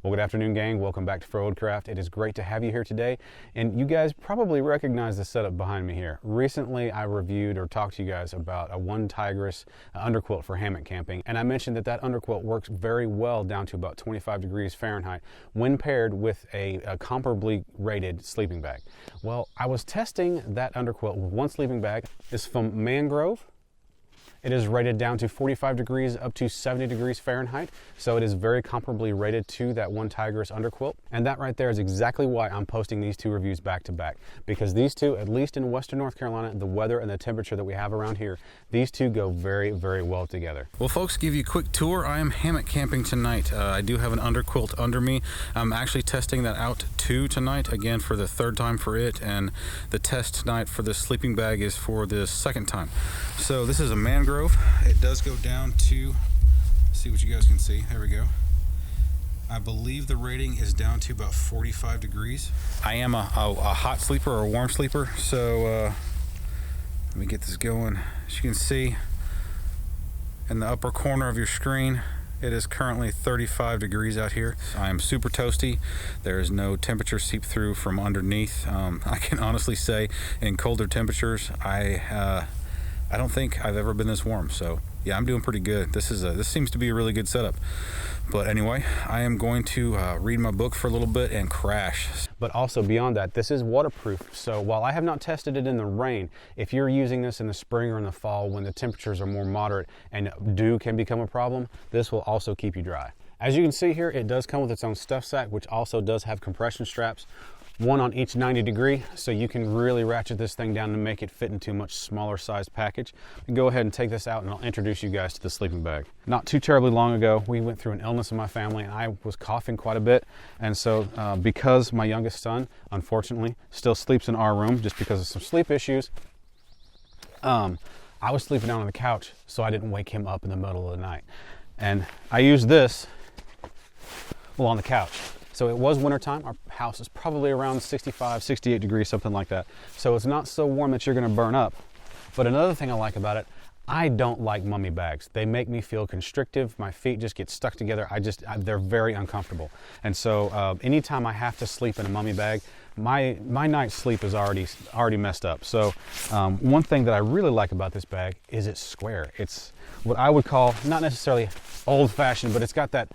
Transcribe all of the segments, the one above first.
Well, good afternoon, gang. Welcome back to Woodcraft. It is great to have you here today. And you guys probably recognize the setup behind me here. Recently, I reviewed or talked to you guys about a one Tigris underquilt for hammock camping. And I mentioned that that underquilt works very well down to about 25 degrees Fahrenheit when paired with a comparably rated sleeping bag. Well, I was testing that underquilt with one sleeping bag. It's from Mangrove. It is rated down to 45 degrees up to 70 degrees Fahrenheit, so it is very comparably rated to that one Tigris underquilt. And that right there is exactly why I'm posting these two reviews back to back, because these two, at least in Western North Carolina, the weather and the temperature that we have around here, these two go very, very well together. Well, folks, give you a quick tour. I am hammock camping tonight. I do have an underquilt under me. I'm actually testing that out too tonight, again for the third time for it, and the test tonight for the sleeping bag is for the second time. So this is a Mangrove. It does go down to, see what you guys can see, there we go. I believe the rating is down to about 45 degrees. I am a hot sleeper or a warm sleeper, so let me get this going. As you can see in the upper corner of your screen, it is currently 35 degrees out here. I am super toasty. There is no temperature seep through from underneath. I can honestly say in colder temperatures, I don't think I've ever been this warm, so yeah, I'm doing pretty good. This seems to be a really good setup. But anyway, I am going to read my book for a little bit and crash. But also beyond that, this is waterproof. So while I have not tested it in the rain, if you're using this in the spring or in the fall when the temperatures are more moderate and dew can become a problem, this will also keep you dry. As you can see here, it does come with its own stuff sack, which also does have compression straps, one on each 90 degree, so you can really ratchet this thing down to make it fit into a much smaller size package. Go ahead and take this out and I'll introduce you guys to the sleeping bag. Not too terribly long ago, we went through an illness in my family and I was coughing quite a bit. And so because my youngest son, unfortunately, still sleeps in our room just because of some sleep issues, I was sleeping down on the couch so I didn't wake him up in the middle of the night. And I used this, well, on the couch. So it was wintertime. Our house is probably around 65, 68 degrees, something like that. So it's not so warm that you're going to burn up. But another thing I like about it, I don't like mummy bags. They make me feel constrictive. My feet just get stuck together. They're very uncomfortable. And so anytime I have to sleep in a mummy bag, my night's sleep is already messed up. So one thing that I really like about this bag is it's square. It's what I would call not necessarily old-fashioned, but it's got that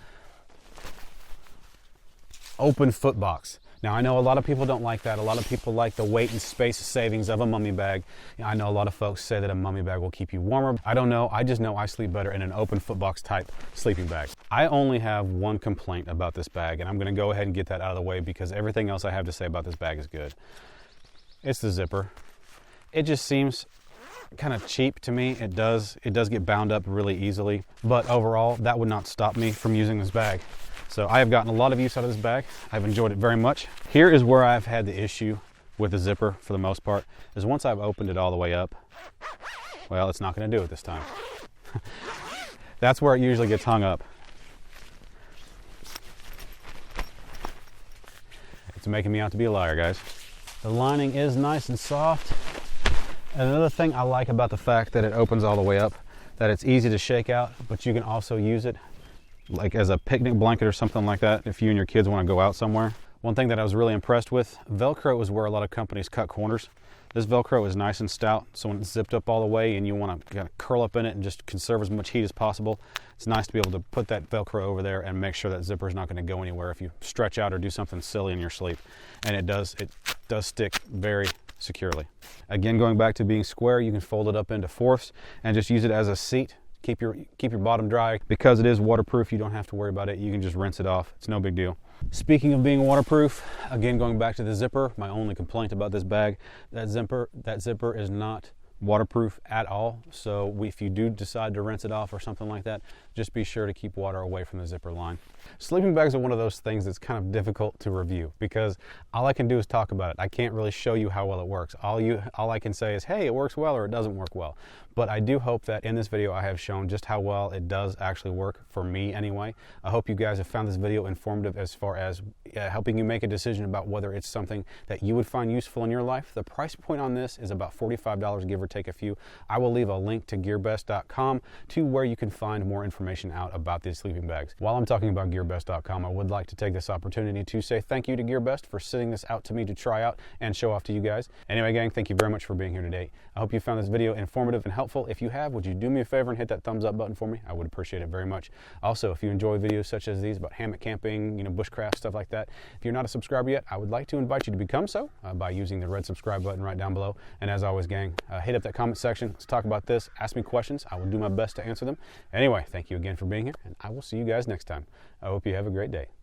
open foot box. Now I know a lot of people don't like that. A lot of people like the weight and space savings of a mummy bag. I know a lot of folks say that a mummy bag will keep you warmer. I don't know. I just know I sleep better in an open foot box type sleeping bag. I only have one complaint about this bag, and I'm going to go ahead and get that out of the way because everything else I have to say about this bag is good. It's the zipper. It just seems kind of cheap to me. It does get bound up really easily, but overall that would not stop me from using this bag. So I have gotten a lot of use out of this bag. I've enjoyed it very much. Here is where I've had the issue with the zipper for the most part, is once I've opened it all the way up, well, it's not going to do it this time. That's where it usually gets hung up. It's making me out to be a liar, guys. The lining is nice and soft. And another thing I like about the fact that it opens all the way up, that it's easy to shake out, but you can also use it like as a picnic blanket or something like that if you and your kids want to go out somewhere. One thing that I was really impressed with, Velcro is where a lot of companies cut corners. This Velcro is nice and stout, so when it's zipped up all the way and you want to kind of curl up in it and just conserve as much heat as possible, it's nice to be able to put that Velcro over there and make sure that zipper is not going to go anywhere if you stretch out or do something silly in your sleep. And it does stick very securely. Again, going back to being square, you can fold it up into fourths and just use it as a seat. Keep your bottom dry. Because it is waterproof, you don't have to worry about it. You can just rinse it off. It's no big deal. Speaking of being waterproof, again, going back to the zipper, my only complaint about this bag, that zipper is not waterproof at all. So if you do decide to rinse it off or something like that, just be sure to keep water away from the zipper line. Sleeping bags are one of those things that's kind of difficult to review because all I can do is talk about it. I can't really show you how well it works. All I can say is, hey, it works well or it doesn't work well. but I do hope that in this video I have shown just how well it does actually work for me anyway. I hope you guys have found this video informative as far as helping you make a decision about whether it's something that you would find useful in your life. The price point on this is about $45, give or take a few. I will leave a link to GearBest.com to where you can find more information out about these sleeping bags. While I'm talking about GearBest.com, I would like to take this opportunity to say thank you to GearBest for sending this out to me to try out and show off to you guys. Anyway, gang, thank you very much for being here today. I hope you found this video informative and helpful. If you have, would you do me a favor and hit that thumbs up button for me? I would appreciate it very much. Also, if you enjoy videos such as these about hammock camping, bushcraft, stuff like that, if you're not a subscriber yet, I would like to invite you to become so by using the red subscribe button right down below. And as always, gang, hit up that comment section. Let's talk about this. Ask me questions. I will do my best to answer them. Anyway, thank you again for being here, and I will see you guys next time. I hope you have a great day.